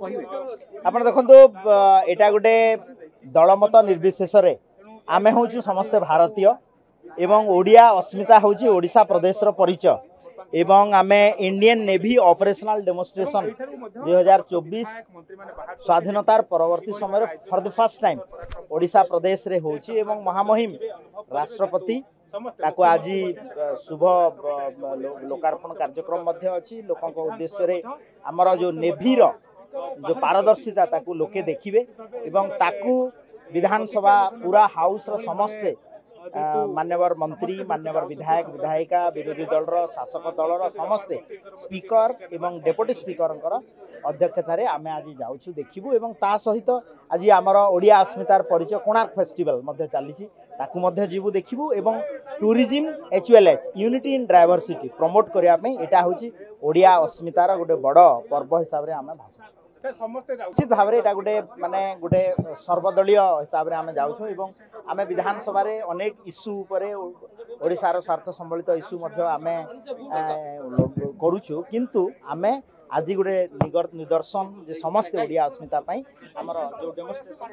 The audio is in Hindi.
आपण देखंतु एटा गोटे दलमत निर्विशेष रे आमे होछु समस्त भारतीय एवं ओडिया अस्मिता होछि ओडिशा प्रदेश रो परिचय एवं आमे इंडियन नेवी ऑपरेशनल डेमोन्स्ट्रेशन 2024 स्वाधीनतार परवर्ती समय for the first time Odisha प्रदेश रे होछि एवं महामहिम राष्ट्रपति ताको आज शुभ लोकार्पण कार्यक्रम मध्य अछि लोकन को उद्देश्य रे हमर जो नेवी रो जो पारदर्शिता ताकू लोके देखिबे एवं ताकू विधानसभा पूरा हाउस रो समस्ते मान्यवर मंत्री मान्यवर विधायक विधायिका विरोधी दल रो शासक दल रो समस्ते स्पीकर एवं डेप्यूटी स्पीकर अध्यक्षतार आम आज जाऊँ देखू एवं ता सहित आज आमर ओडिया अस्मितार परिचय कोणार्क फेस्टिवल चली जीवु देखू एवं tourism H well H unity in diversity promote करने यहाँ हूँ ओडिया अस्मितार गोटे बड़ पर्व हिसाब से आम भावुँ निश्चित भाव में यहाँ गोटे माने गोटे सर्वदलीय हिसाब से आम जाऊँ आम विधानसभा अनेक इश्यू ओडिशार स्वार्थ संबलित इश्यू आम करुचु किंतु आम आज गोटे निदर्शन जे समस्त ओडिया अस्मिता आमर जो डेमोन्स्ट्रेशन